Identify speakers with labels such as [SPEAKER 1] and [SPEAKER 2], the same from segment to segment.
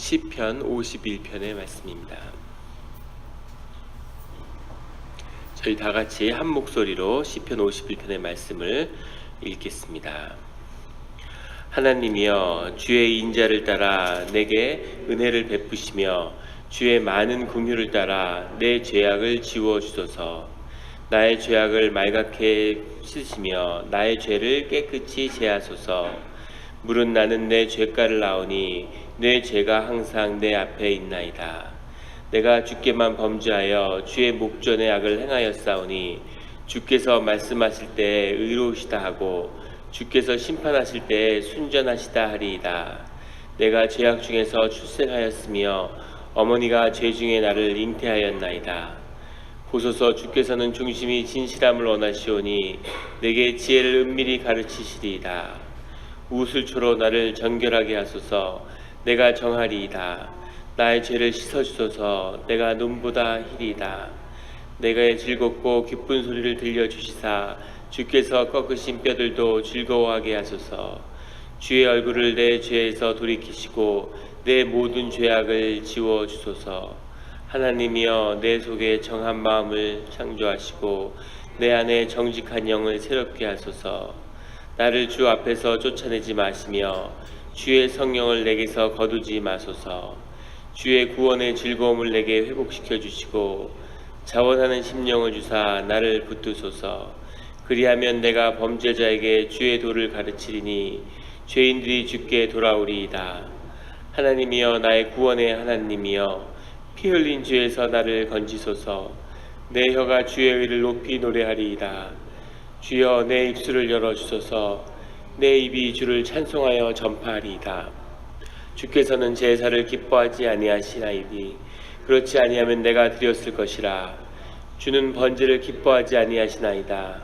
[SPEAKER 1] 시편 51편의 말씀입니다. 저희 다 같이 한 목소리로 시편 51편의 말씀을 읽겠습니다. 하나님이여, 주의 인자를 따라 내게 은혜를 베푸시며 주의 많은 긍휼을 따라 내 죄악을 지워 주소서. 나의 죄악을 말갛게 씻으시며 나의 죄를 깨끗이 제하소서. 물은 나는 내 죄가를 아오니 내 죄가 항상 내 앞에 있나이다. 내가 주께만 범죄하여 주의 목전에 악을 행하였사오니 주께서 말씀하실 때 의로우시다 하고 주께서 심판하실 때 순전하시다 하리이다. 내가 죄악 중에서 출생하였으며 어머니가 죄 중에 나를 잉태하였나이다. 보소서, 주께서는 중심이 진실함을 원하시오니 내게 지혜를 은밀히 가르치시리이다. 우슬초로 나를 정결하게 하소서. 내가 정하리이다. 나의 죄를 씻어주소서. 내가 눈보다 희리이다. 내가 즐겁고 기쁜 소리를 들려주시사 주께서 꺾으신 뼈들도 즐거워하게 하소서. 주의 얼굴을 내 죄에서 돌이키시고 내 모든 죄악을 지워주소서. 하나님이여, 내 속에 정한 마음을 창조하시고 내 안에 정직한 영을 새롭게 하소서. 나를 주 앞에서 쫓아내지 마시며 주의 성령을 내게서 거두지 마소서. 주의 구원의 즐거움을 내게 회복시켜 주시고 자원하는 심령을 주사 나를 붙드소서. 그리하면 내가 범죄자에게 주의 도를 가르치리니 죄인들이 주께 돌아오리이다. 하나님이여, 나의 구원의 하나님이여, 피 흘린 죄에서 나를 건지소서. 내 혀가 주의 의를 높이 노래하리이다. 주여, 내 입술을 열어주소서. 내 입이 주를 찬송하여 전파하리이다. 주께서는 제사를 기뻐하지 아니하시나이니 그렇지 아니하면 내가 드렸을 것이라. 주는 번제를 기뻐하지 아니하시나이다.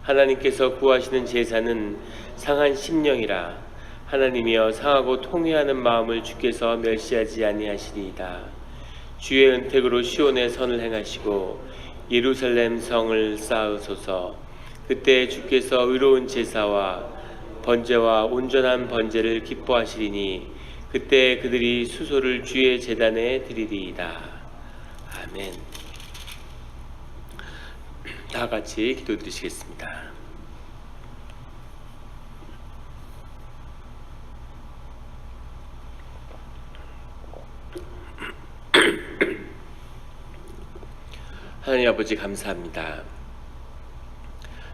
[SPEAKER 1] 하나님께서 구하시는 제사는 상한 심령이라. 하나님이여, 상하고 통회하는 마음을 주께서 멸시하지 아니하시리이다. 주의 은택으로 시온의 선을 행하시고 예루살렘 성을 쌓으소서. 그때 주께서 의로운 제사와 번제와 온전한 번제를 기뻐하시리니 그때 그들이 수소를 주의 제단에 드리리이다. 아멘. 다 같이 기도드리시겠습니다. 하나님 아버지, 감사합니다.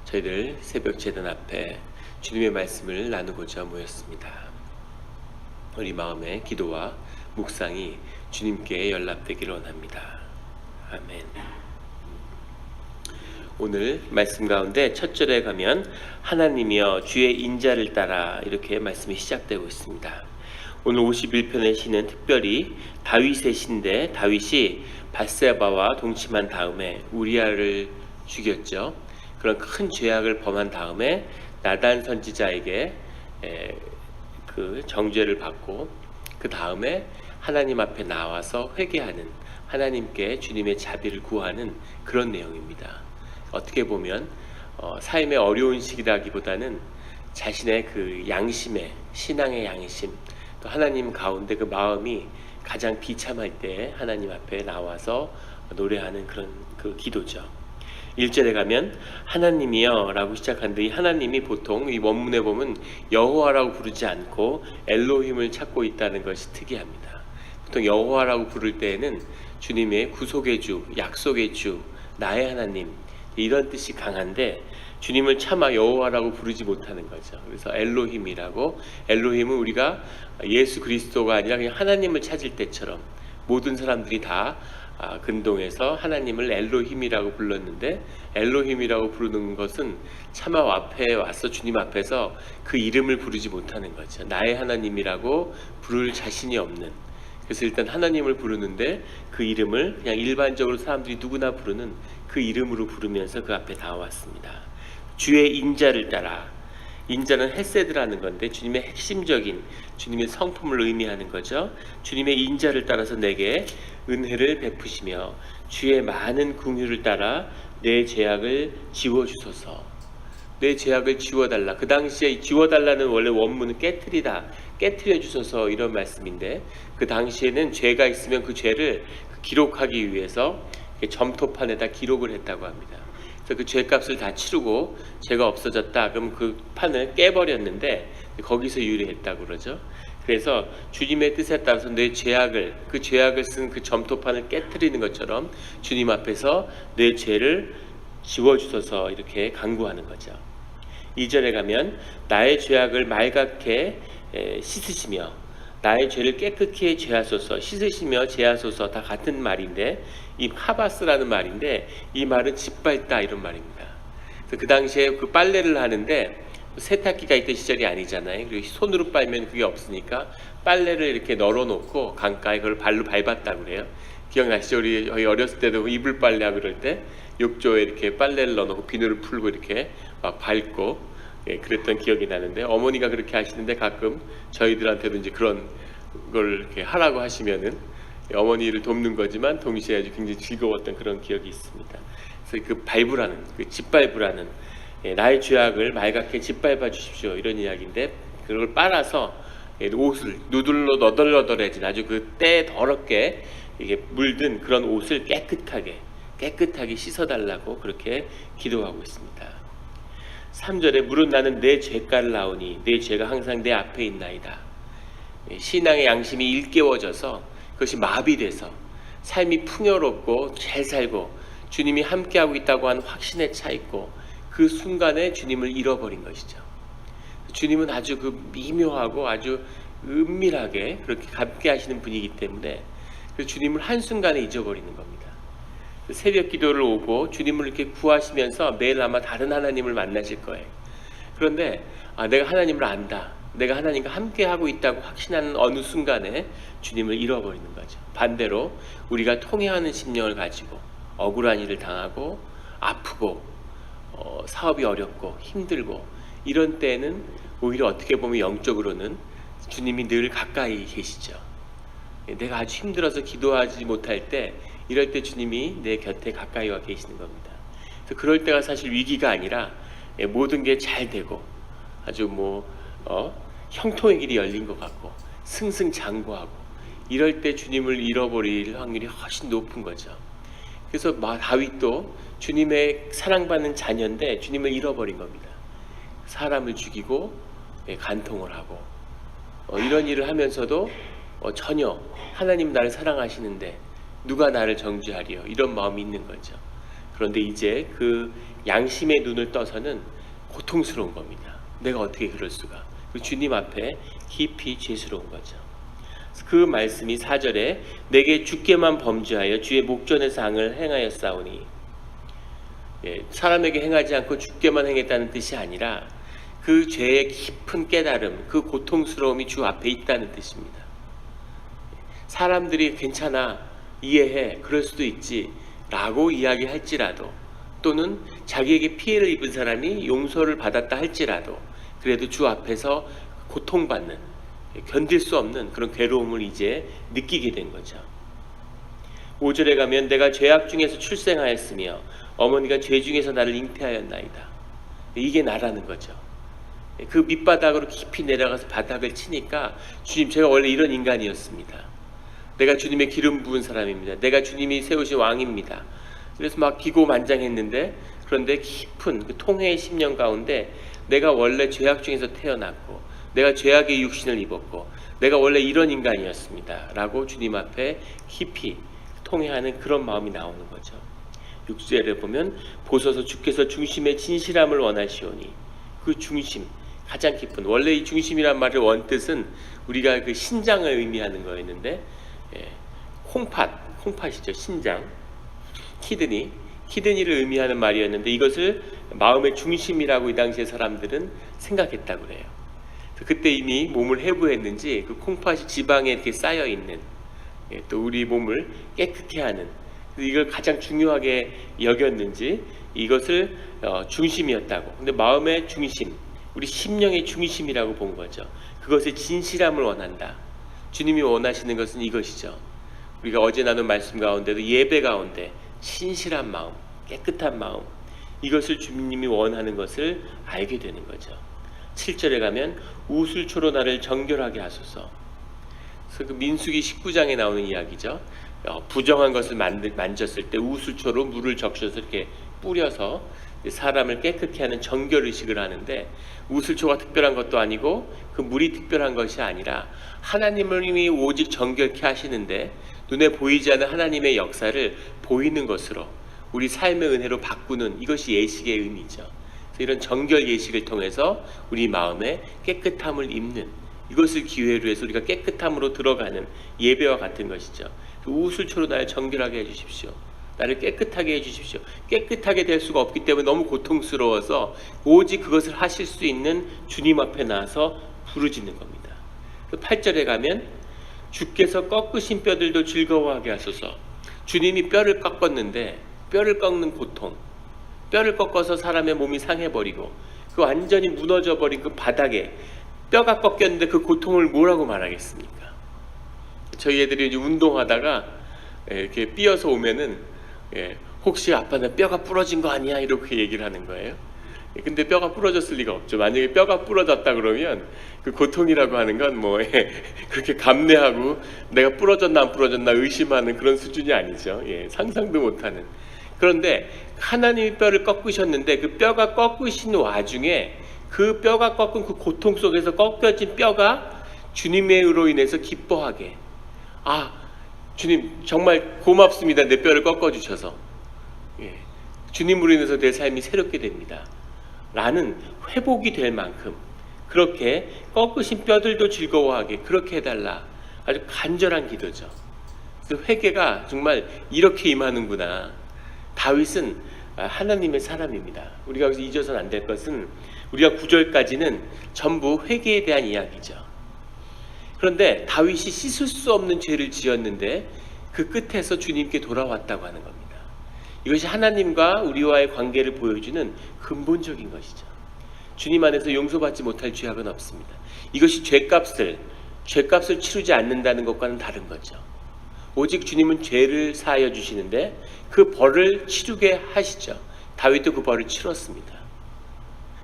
[SPEAKER 1] 저희들 새벽 제단 앞에 주님의 말씀을 나누고자 모였습니다. 우리 마음의 기도와 묵상이 주님께 연락되기를 원합니다. 아멘. 오늘 말씀 가운데 첫 절에 가면 하나님이여, 주의 인자를 따라 이렇게 말씀이 시작되고 있습니다. 오늘 51편의 시는 특별히 다윗의 시인데, 다윗이 밧세바와 동침한 다음에 우리아를 죽였죠. 그런 큰 죄악을 범한 다음에 나단 선지자에게 그 정죄를 받고 그 다음에 하나님 앞에 나와서 회개하는, 하나님께 주님의 자비를 구하는 그런 내용입니다. 어떻게 보면 삶의 어려운 시기라기보다는 자신의 그 양심의, 신앙의 양심, 또 하나님 가운데 그 마음이 가장 비참할 때 하나님 앞에 나와서 노래하는 그런 그 기도죠. 1절에 가면 하나님이여 라고 시작하는데, 이 하나님이 보통 이 원문에 보면 여호와라고 부르지 않고 엘로힘을 찾고 있다는 것이 특이합니다. 보통 여호와라고 부를 때에는 주님의 구속의 주, 약속의 주, 나의 하나님, 이런 뜻이 강한데 주님을 차마 여호와라고 부르지 못하는 거죠. 그래서 엘로힘이라고, 엘로힘은 우리가 예수 그리스도가 아니라 그냥 하나님을 찾을 때처럼 모든 사람들이 다 근동에서 하나님을 엘로힘이라고 불렀는데, 엘로힘이라고 부르는 것은 차마 앞에 와서 주님 앞에서 그 이름을 부르지 못하는 거죠. 나의 하나님이라고 부를 자신이 없는. 그래서 일단 하나님을 부르는데 그 이름을 그냥 일반적으로 사람들이 누구나 부르는 그 이름으로 부르면서 그 앞에 나왔습니다. 주의 인자를 따라, 인자는 헤세드라는 건데 주님의 핵심적인 주님의 성품을 의미하는 거죠. 주님의 인자를 따라서 내게 은혜를 베푸시며 주의 많은 긍휼을 따라 내 죄악을 지워주소서. 내 죄악을 지워달라. 그 당시에 지워달라는 원래 원문은 깨트리다, 깨트려 주소서 이런 말씀인데, 그 당시에는 죄가 있으면 그 죄를 기록하기 위해서 점토판에다 기록을 했다고 합니다. 그래서 그 죄값을 다 치르고 죄가 없어졌다 그럼 그 판을 깨버렸는데 거기서 유래했다고 그러죠. 그래서 주님의 뜻에 따라서 내 죄악을, 그 죄악을 쓴 그 점토판을 깨트리는 것처럼 주님 앞에서 내 죄를 지워주소서 이렇게 간구하는 거죠. 2절에 가면 나의 죄악을 말갛게 씻으시며 나의 죄를 깨끗히 제하소서. 씻으시며 제하소서 다 같은 말인데, 이 하바스라는 말인데 이 말은 짓밟다 이런 말입니다. 그래서 그 당시에 그 빨래를 하는데 세탁기가 있던 시절이 아니잖아요. 그리고 손으로 빨면 그게 없으니까 빨래를 이렇게 널어놓고 강가에 그걸 발로 밟았다고 그래요. 기억나시죠? 우리 어렸을 때도 이불 빨래하고 그럴 때 욕조에 이렇게 빨래를 넣어놓고 비누를 풀고 이렇게 막 밟고 그랬던 기억이 나는데, 어머니가 그렇게 하시는데 가끔 저희들한테도 이제 그런 걸 이렇게 하라고 하시면은 어머니를 돕는 거지만 동시에 아주 굉장히 즐거웠던 그런 기억이 있습니다. 그래서 그 밟으라는, 그 짓밟으라는, 나의 죄악을 말갛게 짓밟아 주십시오 이런 이야기인데, 그걸 빨아서 옷을 누들러 너덜너덜해진 아주 그 때 더럽게 이게 물든 그런 옷을 깨끗하게 씻어달라고 그렇게 기도하고 있습니다. 3절에 무릇 나는 내 죄가를 나오니 내 죄가 항상 내 앞에 있나이다. 신앙의 양심이 일깨워져서 그것이 마비돼서 삶이 풍요롭고 잘 살고 주님이 함께하고 있다고 하는 확신에 차 있고, 그 순간에 주님을 잃어버린 것이죠. 주님은 아주 그 미묘하고 아주 은밀하게 그렇게 함께 하시는 분이기 때문에 그 주님을 한순간에 잊어버리는 겁니다. 새벽 기도를 오고 주님을 이렇게 구하시면서 매일 아마 다른 하나님을 만나실 거예요. 그런데 내가 하나님을 안다, 내가 하나님과 함께 하고 있다고 확신하는 어느 순간에 주님을 잃어버리는 거죠. 반대로 우리가 통회하는 심령을 가지고 억울한 일을 당하고 아프고 사업이 어렵고 힘들고 이런 때는 오히려 어떻게 보면 영적으로는 주님이 늘 가까이 계시죠. 내가 아주 힘들어서 기도하지 못할 때, 이럴 때 주님이 내 곁에 가까이 와 계시는 겁니다. 그래서 그럴 때가 사실 위기가 아니라 모든 게 잘 되고 아주 형통의 길이 열린 것 같고 승승장구하고, 이럴 때 주님을 잃어버릴 확률이 훨씬 높은 거죠. 그래서 다윗도 주님의 사랑받는 자녀인데 주님을 잃어버린 겁니다. 사람을 죽이고 간통을 하고 이런 일을 하면서도 전혀 하나님 나를 사랑하시는데 누가 나를 정죄하리요, 이런 마음이 있는 거죠. 그런데 이제 그 양심의 눈을 떠서는 고통스러운 겁니다. 내가 어떻게 그럴 수가. 주님 앞에 깊이 죄스러운 거죠. 그 말씀이 4절에 내게 주께만 범죄하여 주의 목전의 상을 행하였사오니, 사람에게 행하지 않고 주께만 행했다는 뜻이 아니라 그 죄의 깊은 깨달음, 그 고통스러움이 주 앞에 있다는 뜻입니다. 사람들이 괜찮아, 이해해, 그럴 수도 있지 라고 이야기할지라도, 또는 자기에게 피해를 입은 사람이 용서를 받았다 할지라도 그래도 주 앞에서 고통받는, 견딜 수 없는 그런 괴로움을 이제 느끼게 된 거죠. 5절에 가면 내가 죄악 중에서 출생하였으며 어머니가 죄 중에서 나를 잉태하였나이다. 이게 나라는 거죠. 그 밑바닥으로 깊이 내려가서 바닥을 치니까, 주님 제가 원래 이런 인간이었습니다. 내가 주님의 기름 부은 사람입니다. 내가 주님이 세우신 왕입니다. 그래서 막 기고만장했는데, 그런데 깊은 그 통회의 심령 가운데 내가 원래 죄악 중에서 태어났고 내가 죄악의 육신을 입었고 내가 원래 이런 인간이었습니다 라고 주님 앞에 깊이 통회하는 그런 마음이 나오는 거죠. 6절에 보면 보소서 주께서 중심의 진실함을 원하시오니, 그 중심, 가장 깊은, 원래 이 중심이란 말의 원뜻은 우리가 그 신장을 의미하는 거였는데, 콩팥이죠. 신장, 키드니를 의미하는 말이었는데, 이것을 마음의 중심이라고 이 당시의 사람들은 생각했다고 그래요. 그때 이미 몸을 해부했는지 그 콩팥이 지방에 이렇게 쌓여 있는, 또 우리 몸을 깨끗게 하는, 이걸 가장 중요하게 여겼는지 이것을 중심이었다고. 근데 마음의 중심, 우리 심령의 중심이라고 본 거죠. 그것의 진실함을 원한다. 주님이 원하시는 것은 이것이죠. 우리가 어제 나눈 말씀 가운데도 예배 가운데 신실한 마음, 깨끗한 마음, 이것을 주님이 원하는 것을 알게 되는 거죠. 7절에 가면 우슬초로 나를 정결하게 하소서. 그래서 그 민수기 19장에 나오는 이야기죠. 부정한 것을 만졌을 때 우슬초로 물을 적셔서 이렇게 뿌려서 사람을 깨끗게 하는 정결의식을 하는데, 우슬초가 특별한 것도 아니고 그 물이 특별한 것이 아니라 하나님이 오직 정결케 하시는데 눈에 보이지 않는 하나님의 역사를 보이는 것으로 우리 삶의 은혜로 바꾸는, 이것이 예식의 의미죠. 그래서 이런 정결 예식을 통해서 우리 마음에 깨끗함을 입는, 이것을 기회로 해서 우리가 깨끗함으로 들어가는 예배와 같은 것이죠. 우슬초로 나를 정결하게 해주십시오. 나를 깨끗하게 해주십시오. 깨끗하게 될 수가 없기 때문에 너무 고통스러워서 오직 그것을 하실 수 있는 주님 앞에 나와서 부르짖는 겁니다. 8절에 가면 주께서 꺾으신 뼈들도 즐거워하게 하소서. 주님이 뼈를 꺾었는데 뼈를 꺾는 고통, 뼈를 꺾어서 사람의 몸이 상해버리고 그 완전히 무너져버린 그 바닥에 뼈가 꺾였는데 그 고통을 뭐라고 말하겠습니까? 저희 애들이 이제 운동하다가 이렇게 삐어서 오면은 혹시 아빠 나 뼈가 부러진 거 아니야? 이렇게 얘기를 하는 거예요. 근데 뼈가 부러졌을 리가 없죠. 만약에 뼈가 부러졌다 그러면 그 고통이라고 하는 건 뭐 그렇게 감내하고 내가 부러졌나 안 부러졌나 의심하는 그런 수준이 아니죠. 상상도 못하는. 그런데 하나님이 뼈를 꺾으셨는데 그 뼈가 꺾으신 와중에 그 뼈가 꺾은 그 고통 속에서 꺾여진 뼈가 주님의 의로 인해서 기뻐하게, 아 주님 정말 고맙습니다. 내 뼈를 꺾어주셔서 주님으로 인해서 내 삶이 새롭게 됩니다 라는 회복이 될 만큼 그렇게 꺾으신 뼈들도 즐거워하게 그렇게 해달라. 아주 간절한 기도죠. 그래서 회개가 정말 이렇게 임하는구나. 다윗은 하나님의 사람입니다. 우리가 여기서 잊어서는 안 될 것은 우리가 9절까지는 전부 회개에 대한 이야기죠. 그런데 다윗이 씻을 수 없는 죄를 지었는데 그 끝에서 주님께 돌아왔다고 하는 겁니다. 이것이 하나님과 우리와의 관계를 보여주는 근본적인 것이죠. 주님 안에서 용서받지 못할 죄악은 없습니다. 이것이 죄값을 치르지 않는다는 것과는 다른 거죠. 오직 주님은 죄를 사하여 주시는데 그 벌을 치르게 하시죠. 다윗도 그 벌을 치렀습니다.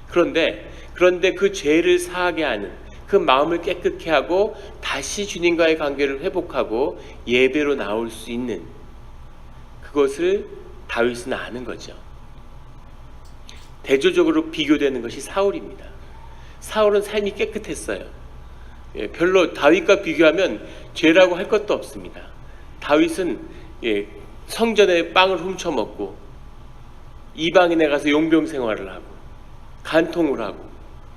[SPEAKER 1] 그런데 그 죄를 사하게 하는, 그 마음을 깨끗게 하고 다시 주님과의 관계를 회복하고 예배로 나올 수 있는 그것을 다윗은 아는 거죠. 대조적으로 비교되는 것이 사울입니다. 사울은 삶이 깨끗했어요. 별로 다윗과 비교하면 죄라고 할 것도 없습니다. 다윗은 성전에 빵을 훔쳐먹고 이방인에 가서 용병 생활을 하고 간통을 하고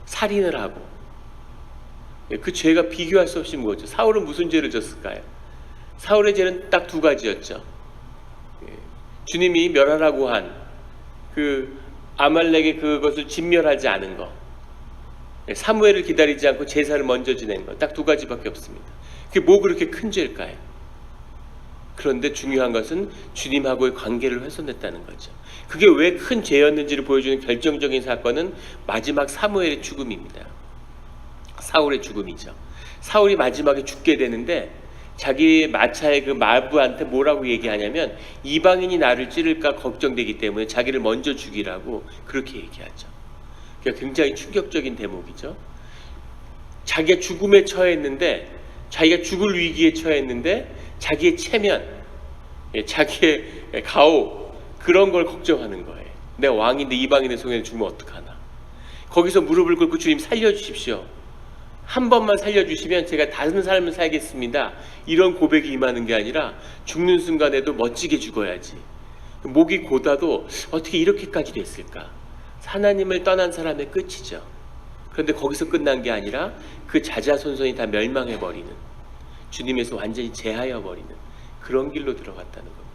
[SPEAKER 1] 살인을 하고, 그 죄가 비교할 수 없이 무겁죠. 사울은 무슨 죄를 졌을까요? 사울의 죄는 딱 두 가지였죠. 주님이 멸하라고 한 그 아말렉의 그것을 진멸하지 않은 것, 사무엘을 기다리지 않고 제사를 먼저 지낸 것, 딱 두 가지밖에 없습니다. 그게 뭐 그렇게 큰 죄일까요? 그런데 중요한 것은 주님하고의 관계를 훼손했다는 거죠. 그게 왜 큰 죄였는지를 보여주는 결정적인 사건은 마지막 사무엘의 죽음입니다. 사울의 죽음이죠. 사울이 마지막에 죽게 되는데 자기 마차의 그 마부한테 뭐라고 얘기하냐면 이방인이 나를 찌를까 걱정되기 때문에 자기를 먼저 죽이라고 그렇게 얘기하죠. 그러니까 굉장히 충격적인 대목이죠. 자기가 죽음에 처했는데, 자기가 죽을 위기에 처했는데 자기의 체면, 자기의 가오, 그런 걸 걱정하는 거예요. 내 왕인데 이방인의 손에 죽으면 어떡하나. 거기서 무릎을 꿇고 주님 살려주십시오. 한 번만 살려주시면 제가 다른 삶을 살겠습니다. 이런 고백이 임하는 게 아니라 죽는 순간에도 멋지게 죽어야지. 목이 고다도 어떻게 이렇게까지 됐을까. 하나님을 떠난 사람의 끝이죠. 그런데 거기서 끝난 게 아니라 그 자자손손이 다 멸망해버리는, 주님에서 완전히 제하여버리는 그런 길로 들어갔다는 겁니다.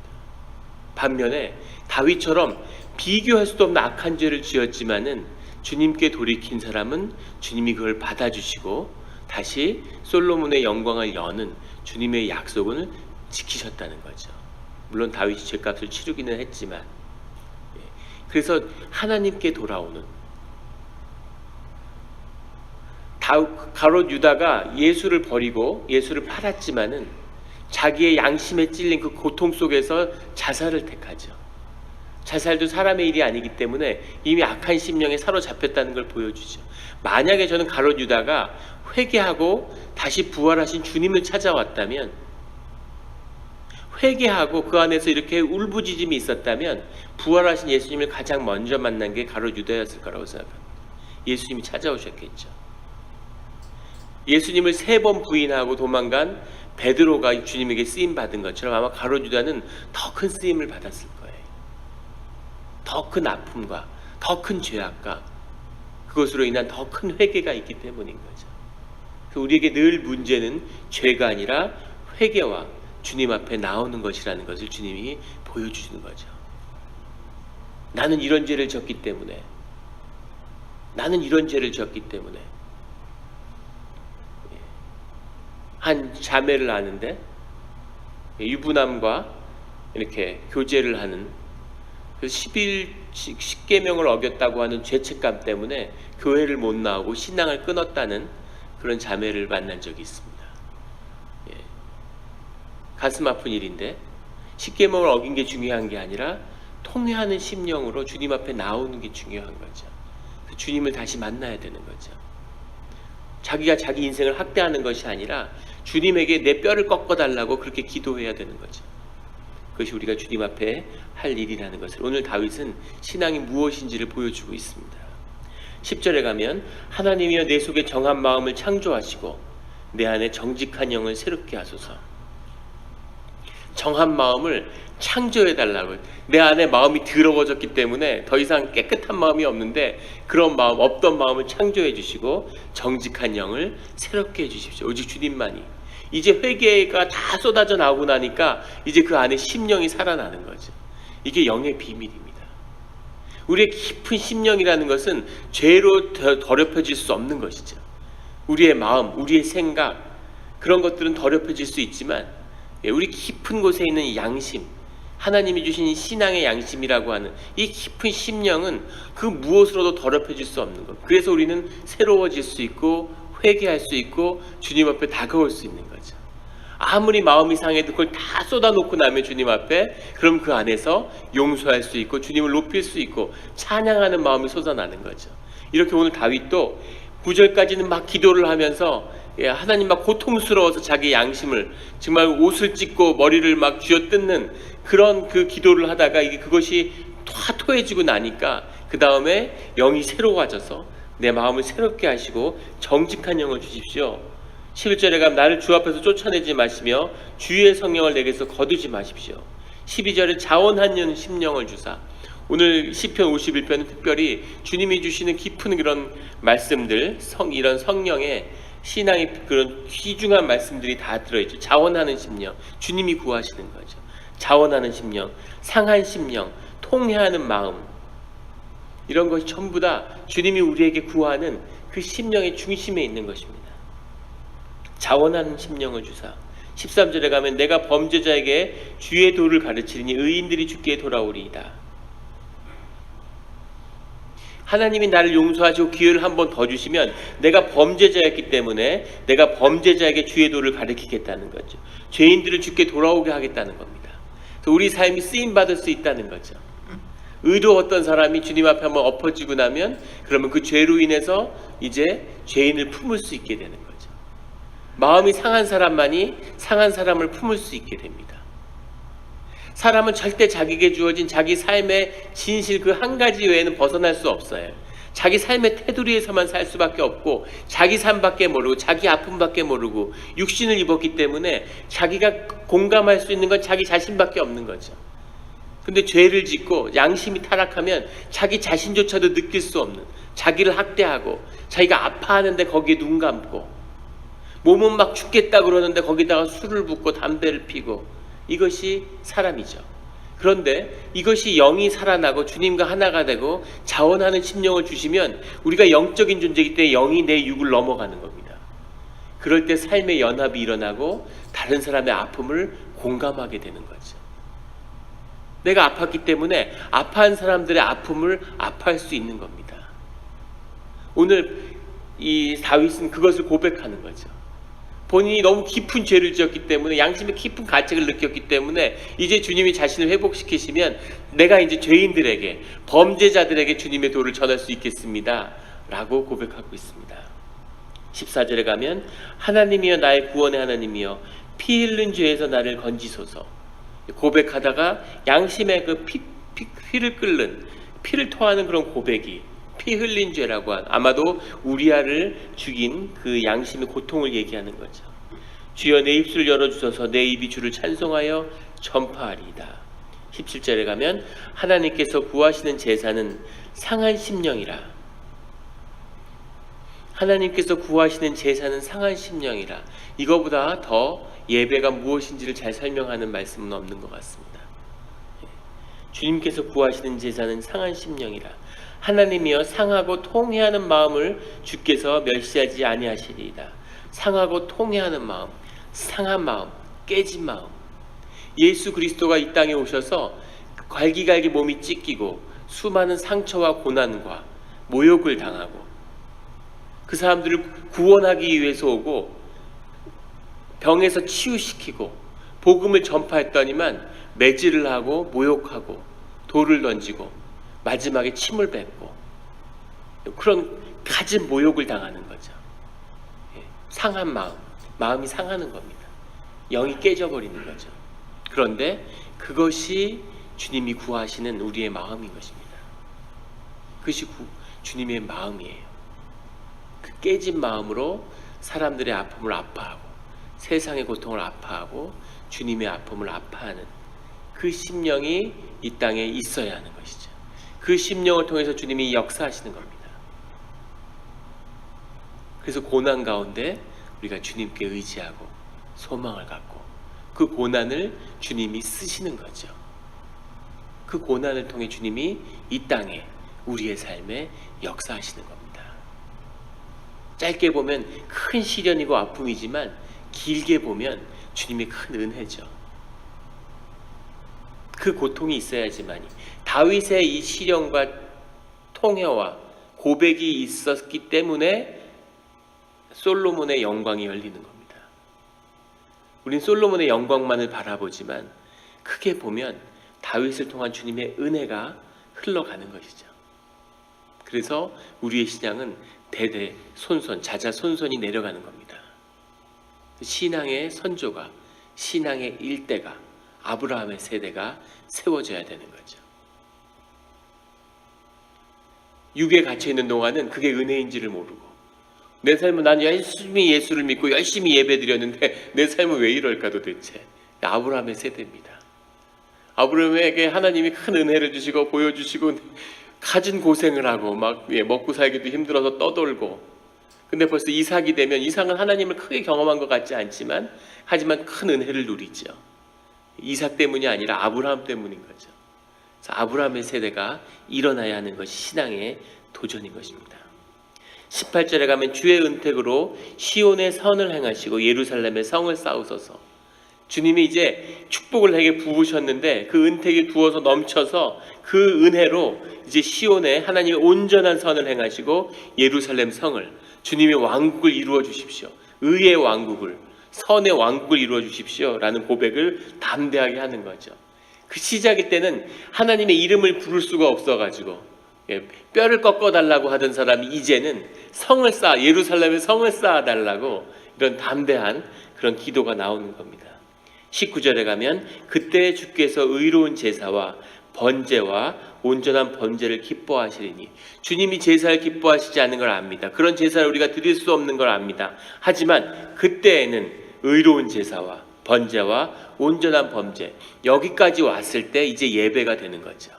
[SPEAKER 1] 반면에 다윗처럼 비교할 수도 없는 악한 죄를 지었지만은 주님께 돌이킨 사람은 주님이 그걸 받아주시고 다시 솔로몬의 영광을 여는 주님의 약속을 지키셨다는 거죠. 물론 다윗이 죄값을 치르기는 했지만, 그래서 하나님께 돌아오는, 가롯 유다가 예수를 버리고 예수를 팔았지만은 자기의 양심에 찔린 그 고통 속에서 자살을 택하죠. 자살도 사람의 일이 아니기 때문에 이미 악한 심령에 사로잡혔다는 걸 보여주죠. 만약에 저는 가룟 유다가 회개하고 다시 부활하신 주님을 찾아왔다면, 회개하고 그 안에서 이렇게 울부짖음이 있었다면 부활하신 예수님을 가장 먼저 만난 게 가룟 유다였을 거라고 생각합니다. 예수님이 찾아오셨겠죠. 예수님을 3번 부인하고 도망간 베드로가 주님에게 쓰임 받은 것처럼 아마 가룟 유다는 더 큰 쓰임을 받았을 거예요. 더 큰 아픔과 더 큰 죄악과 그것으로 인한 더 큰 회개가 있기 때문인 거죠. 우리에게 늘 문제는 죄가 아니라 회개와 주님 앞에 나오는 것이라는 것을 주님이 보여주시는 거죠. 나는 이런 죄를 졌기 때문에, 나는 이런 죄를 졌기 때문에. 한 자매를 아는데 유부남과 이렇게 교제를 하는, 그 10계명을 어겼다고 하는 죄책감 때문에 교회를 못 나오고 신앙을 끊었다는 그런 자매를 만난 적이 있습니다. 가슴 아픈 일인데 10계명을 어긴 게 중요한 게 아니라 통회하는 심령으로 주님 앞에 나오는 게 중요한 거죠. 주님을 다시 만나야 되는 거죠. 자기가 자기 인생을 학대하는 것이 아니라 주님에게 내 뼈를 꺾어달라고 그렇게 기도해야 되는 거죠. 그것이 우리가 주님 앞에 할 일이라는 것을 오늘 다윗은 신앙이 무엇인지를 보여주고 있습니다. 10절에 가면 하나님이여 내 속에 정한 마음을 창조하시고 내 안에 정직한 영을 새롭게 하소서. 정한 마음을 창조해달라고. 내 안에 마음이 더러워졌기 때문에 더 이상 깨끗한 마음이 없는데 그런 마음, 없던 마음을 창조해 주시고 정직한 영을 새롭게 해주십시오. 오직 주님만이. 이제 회개가 다 쏟아져 나오고 나니까 이제 그 안에 심령이 살아나는 거죠. 이게 영의 비밀입니다. 우리의 깊은 심령이라는 것은 죄로 더럽혀질 수 없는 것이죠. 우리의 마음, 우리의 생각, 그런 것들은 더럽혀질 수 있지만 우리 깊은 곳에 있는 양심, 하나님이 주신 신앙의 양심이라고 하는 이 깊은 심령은 그 무엇으로도 더럽혀질 수 없는 것. 그래서 우리는 새로워질 수 있고 회개할 수 있고 주님 앞에 다가올 수 있는 거죠. 아무리 마음이 상해도 그걸 다 쏟아놓고 나면 주님 앞에, 그럼 그 안에서 용서할 수 있고 주님을 높일 수 있고 찬양하는 마음이 솟아나는 거죠. 이렇게 오늘 다윗도 9절까지는 막 기도를 하면서 하나님 막 고통스러워서 자기 양심을 정말 옷을 찢고 머리를 막 쥐어뜯는 그런 그 기도를 하다가 이게 그것이 다 토해지고 나니까 그 다음에 영이 새로워져서 내 마음을 새롭게 하시고 정직한 영을 주십시오. 11절에 가면 나를 주 앞에서 쫓아내지 마시며 주의 성령을 내게서 거두지 마십시오. 12절에 자원한 심령을 주사. 오늘 시편 51편은 특별히 주님이 주시는 깊은 그런 말씀들, 이런 성령의 신앙의 그런 귀중한 말씀들이 다 들어있죠. 자원하는 심령, 주님이 구하시는 거죠. 자원하는 심령, 상한 심령, 통회하는 마음, 이런 것이 전부 다 주님이 우리에게 구하는 그 심령의 중심에 있는 것입니다. 자원하는 심령을 주사. 13절에 가면 내가 범죄자에게 주의 도를 가르치리니 의인들이 주께 돌아오리이다. 하나님이 나를 용서하시고 기회를 한 번 더 주시면 내가 범죄자였기 때문에 내가 범죄자에게 주의 도를 가르치겠다는 거죠. 죄인들을 주께 돌아오게 하겠다는 겁니다. 그래서 우리 삶이 쓰임받을 수 있다는 거죠. 의로웠던 사람이 주님 앞에 한번 엎어지고 나면 그러면 그 죄로 인해서 이제 죄인을 품을 수 있게 되는 거죠. 마음이 상한 사람만이 상한 사람을 품을 수 있게 됩니다. 사람은 절대 자기에게 주어진 자기 삶의 진실 그 한 가지 외에는 벗어날 수 없어요. 자기 삶의 테두리에서만 살 수밖에 없고 자기 삶밖에 모르고 자기 아픔밖에 모르고 육신을 입었기 때문에 자기가 공감할 수 있는 건 자기 자신밖에 없는 거죠. 근데 죄를 짓고 양심이 타락하면 자기 자신조차도 느낄 수 없는, 자기를 학대하고 자기가 아파하는데 거기에 눈 감고 몸은 막 죽겠다 그러는데 거기다가 술을 붓고 담배를 피고, 이것이 사람이죠. 그런데 이것이 영이 살아나고 주님과 하나가 되고 자원하는 심령을 주시면 우리가 영적인 존재이기 때문에 영이 내 육을 넘어가는 겁니다. 그럴 때 삶의 연합이 일어나고 다른 사람의 아픔을 공감하게 되는 거죠. 내가 아팠기 때문에 아파한 사람들의 아픔을 아파할 수 있는 겁니다. 오늘 이 다윗은 그것을 고백하는 거죠. 본인이 너무 깊은 죄를 지었기 때문에, 양심의 깊은 가책을 느꼈기 때문에 이제 주님이 자신을 회복시키시면 내가 이제 죄인들에게, 범죄자들에게 주님의 도를 전할 수 있겠습니다 라고 고백하고 있습니다. 14절에 가면 하나님이여 나의 구원의 하나님이여 피 흘린 죄에서 나를 건지소서. 고백하다가 양심의 그 피를 끓는, 피를 토하는 그런 고백이 피 흘린 죄라고 한, 아마도 우리아를 죽인 그 양심의 고통을 얘기하는 거죠. 주여 내 입술을 열어주셔서 내 입이 주를 찬송하여 전파하리이다. 17절에 가면 하나님께서 구하시는 제사는 상한 심령이라. 하나님께서 구하시는 제사는 상한 심령이라. 이거보다 더 예배가 무엇인지를 잘 설명하는 말씀은 없는 것 같습니다. 주님께서 구하시는 제사는 상한 심령이라. 하나님이여 상하고 통회하는 마음을 주께서 멸시하지 아니하시리이다. 상하고 통회하는 마음, 상한 마음, 깨진 마음. 예수 그리스도가 이 땅에 오셔서 갈기갈기 몸이 찢기고 수많은 상처와 고난과 모욕을 당하고 그 사람들을 구원하기 위해서 오고 병에서 치유시키고 복음을 전파했더니만 매질을 하고 모욕하고 돌을 던지고 마지막에 침을 뱉고 그런 갖은 모욕을 당하는 거죠. 상한 마음, 마음이 상하는 겁니다. 영이 깨져버리는 거죠. 그런데 그것이 주님이 구하시는 우리의 마음인 것입니다. 그것이 주님의 마음이에요. 그 깨진 마음으로 사람들의 아픔을 아파하고 세상의 고통을 아파하고 주님의 아픔을 아파하는 그 심령이 이 땅에 있어야 하는 것이죠. 그 심령을 통해서 주님이 역사하시는 겁니다. 그래서 고난 가운데 우리가 주님께 의지하고 소망을 갖고 그 고난을 주님이 쓰시는 거죠. 그 고난을 통해 주님이 이 땅에 우리의 삶에 역사하시는 겁니다. 짧게 보면 큰 시련이고 아픔이지만 길게 보면 주님의 큰 은혜죠. 그 고통이 있어야지만이, 다윗의 이 시련과 통회와 고백이 있었기 때문에 솔로몬의 영광이 열리는 겁니다. 우린 솔로몬의 영광만을 바라보지만 크게 보면 다윗을 통한 주님의 은혜가 흘러가는 것이죠. 그래서 우리의 신앙은 대대 손손 자자손손이 내려가는 겁니다. 신앙의 선조가, 신앙의 일대가, 아브라함의 세대가 세워져야 되는 거죠. 육에 갇혀있는 동안은 그게 은혜인지를 모르고, 내 삶은 난 열심히 예수를 믿고 열심히 예배드렸는데 내 삶은 왜 이럴까 도대체. 아브라함의 세대입니다. 아브라함에게 하나님이 큰 은혜를 주시고 보여주시고 가진 고생을 하고 막 먹고 살기도 힘들어서 떠돌고, 근데 벌써 이삭이 되면, 이삭은 하나님을 크게 경험한 것 같지 않지만 하지만 큰 은혜를 누리죠. 이삭 때문이 아니라 아브라함 때문인 거죠. 그래서 아브라함의 세대가 일어나야 하는 것이 신앙의 도전인 것입니다. 18절에 가면 주의 은택으로 시온의 선을 행하시고 예루살렘의 성을 쌓으소서. 주님이 이제 축복을 내게 부으셨는데 그 은택이 부어서 넘쳐서 그 은혜로 이제 시온에 하나님의 온전한 선을 행하시고 예루살렘 성을, 주님의 왕국을 이루어 주십시오. 의의 왕국을, 선의 왕국을 이루어 주십시오 라는 고백을 담대하게 하는 거죠. 그 시작일 때는 하나님의 이름을 부를 수가 없어가지고 뼈를 꺾어달라고 하던 사람이 이제는 성을 쌓아, 예루살렘의 성을 쌓아달라고 이런 담대한 그런 기도가 나오는 겁니다. 19절에 가면 그때 주께서 의로운 제사와 번제와 온전한 번제를 기뻐하시리니, 주님이 제사를 기뻐하시지 않는 걸 압니다. 그런 제사를 우리가 드릴 수 없는 걸 압니다. 하지만 그때에는 의로운 제사와 번제와 온전한 번제, 여기까지 왔을 때 이제 예배가 되는 거죠.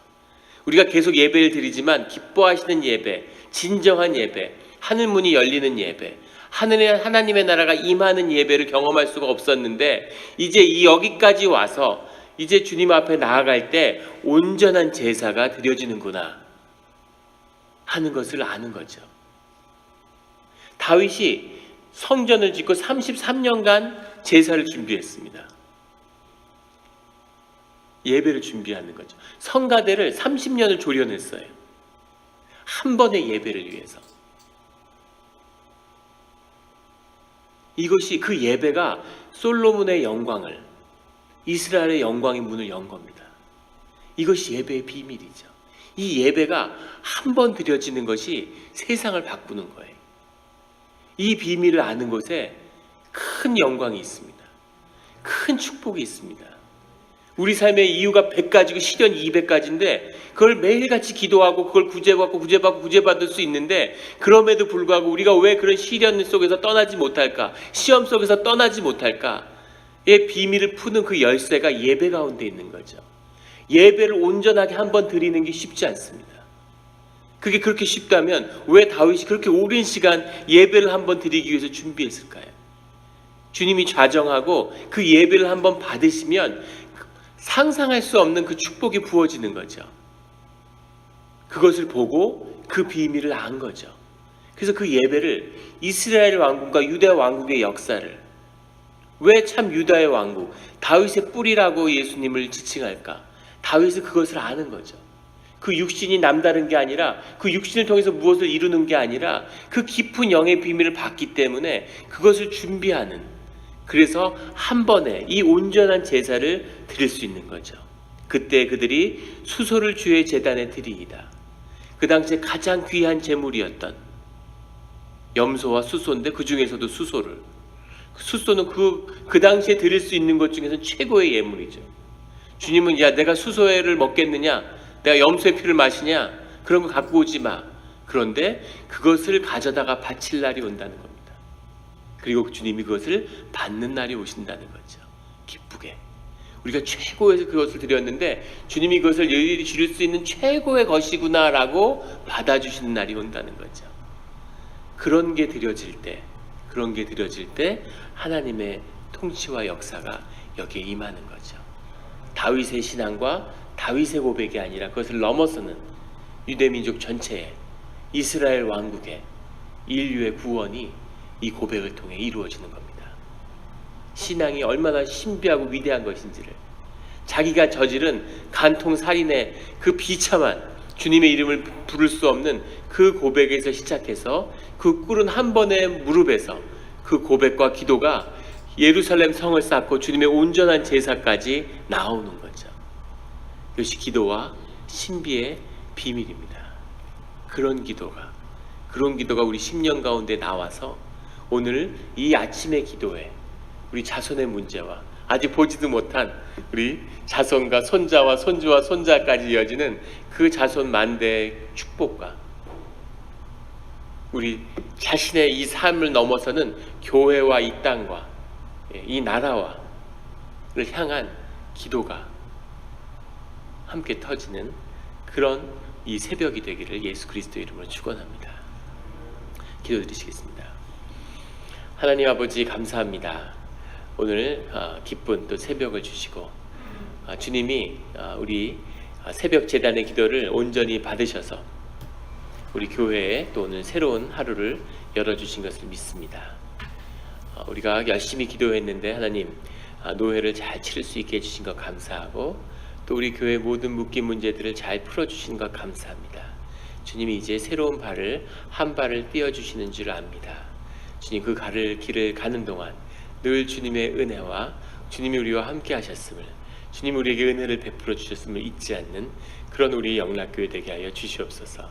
[SPEAKER 1] 우리가 계속 예배를 드리지만 기뻐하시는 예배, 진정한 예배, 하늘문이 열리는 예배, 하나님의 나라가 임하는 예배를 경험할 수가 없었는데 이제 여기까지 와서 이제 주님 앞에 나아갈 때 온전한 제사가 드려지는구나 하는 것을 아는 거죠. 다윗이 성전을 짓고 33년간 제사를 준비했습니다. 예배를 준비하는 거죠. 성가대를 30년을 조련했어요. 한 번의 예배를 위해서. 이것이 그 예배가 솔로몬의 영광을, 이스라엘의 영광의 문을 연 겁니다. 이것이 예배의 비밀이죠. 이 예배가 한 번 드려지는 것이 세상을 바꾸는 거예요. 이 비밀을 아는 곳에 큰 영광이 있습니다. 큰 축복이 있습니다. 우리 삶의 이유가 100가지고 시련이 200가지인데 그걸 매일같이 기도하고 그걸 구제받을 수 있는데, 그럼에도 불구하고 우리가 왜 그런 시련 속에서 떠나지 못할까, 시험 속에서 떠나지 못할까의 비밀을 푸는 그 열쇠가 예배 가운데 있는 거죠. 예배를 온전하게 한번 드리는 게 쉽지 않습니다. 그게 그렇게 쉽다면 왜 다윗이 그렇게 오랜 시간 예배를 한번 드리기 위해서 준비했을까요? 주님이 좌정하고 그 예배를 한번 받으시면 상상할 수 없는 그 축복이 부어지는 거죠. 그것을 보고 그 비밀을 안 거죠. 그래서 그 예배를 이스라엘 왕국과 유다 왕국의 역사를, 왜 참 유다의 왕국, 다윗의 뿌리라고 예수님을 지칭할까? 다윗은 그것을 아는 거죠. 그 육신이 남다른 게 아니라, 그 육신을 통해서 무엇을 이루는 게 아니라 그 깊은 영의 비밀을 받기 때문에 그것을 준비하는, 그래서 한 번에 이 온전한 제사를 드릴 수 있는 거죠. 그때 그들이 수소를 주의 제단에 드리이다. 그 당시에 가장 귀한 제물이었던 염소와 수소인데 그 중에서도 수소를, 수소는 그 당시에 드릴 수 있는 것 중에서 최고의 예물이죠. 주님은 야, 내가 수소를 먹겠느냐, 내가 염소의 피를 마시냐, 그런 거 갖고 오지 마. 그런데 그것을 가져다가 바칠 날이 온다는 겁니다. 그리고 주님이 그것을 받는 날이 오신다는 거죠. 기쁘게 우리가 최고에서 그것을 드렸는데 주님이 그것을 너희들이 줄일 수 있는 최고의 것이구나 라고 받아주시는 날이 온다는 거죠. 그런 게 드려질 때 하나님의 통치와 역사가 여기에 임하는 거죠. 다윗의 신앙과 다윗의 고백이 아니라 그것을 넘어서는 유대민족 전체의, 이스라엘 왕국의, 인류의 구원이 이 고백을 통해 이루어지는 겁니다. 신앙이 얼마나 신비하고 위대한 것인지를, 자기가 저지른 간통 살인의 그 비참한, 주님의 이름을 부를 수 없는 그 고백에서 시작해서 그 꿇은 한 번의 무릎에서 그 고백과 기도가 예루살렘 성을 쌓고 주님의 온전한 제사까지 나오는 거죠. 이것이 기도와 신비의 비밀입니다. 그런 기도가 우리 10년 가운데 나와서 오늘 이 아침의 기도에 우리 자손의 문제와 아직 보지도 못한 우리 자손과 손자와 손주와 손자까지 이어지는 그 자손 만대의 축복과 우리 자신의 이 삶을 넘어서는 교회와 이 땅과 이 나라와를 향한 기도가 함께 터지는 그런 이 새벽이 되기를 예수 그리스도 이름으로 축원합니다. 기도드리시겠습니다. 하나님 아버지, 감사합니다. 오늘 기쁜 또 새벽을 주시고 주님이 우리 새벽 제단의 기도를 온전히 받으셔서 우리 교회에 또 오늘 새로운 하루를 열어주신 것을 믿습니다. 우리가 열심히 기도했는데 하나님 노회를 잘 치를 수 있게 해주신 것 감사하고, 또 우리 교회 모든 묶인 문제들을 잘 풀어주신 것 감사합니다. 주님이 이제 새로운 한 발을 띄워주시는 줄 압니다. 주님, 그 길을 가는 동안 늘 주님의 은혜와 주님이 우리와 함께 하셨음을, 주님 우리에게 은혜를 베풀어 주셨음을 잊지 않는 그런 우리 영락교회 되게 하여 주시옵소서.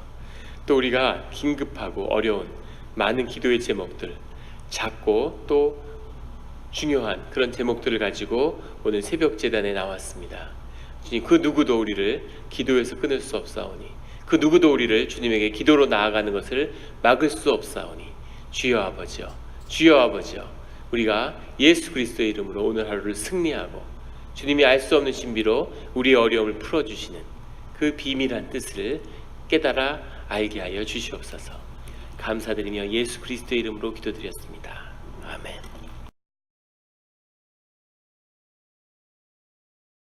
[SPEAKER 1] 또 우리가 긴급하고 어려운 많은 기도의 제목들, 작고 또 중요한 그런 제목들을 가지고 오늘 새벽 제단에 나왔습니다. 주님, 그 누구도 우리를 기도에서 끊을 수 없사오니, 그 누구도 우리를 주님에게 기도로 나아가는 것을 막을 수 없사오니, 주여 아버지여, 우리가 예수 그리스도의 이름으로 오늘 하루를 승리하고 주님이 알 수 없는 신비로 우리의 어려움을 풀어주시는 그 비밀한 뜻을 깨달아 알게 하여 주시옵소서. 감사드리며 예수 그리스도의 이름으로 기도드렸습니다.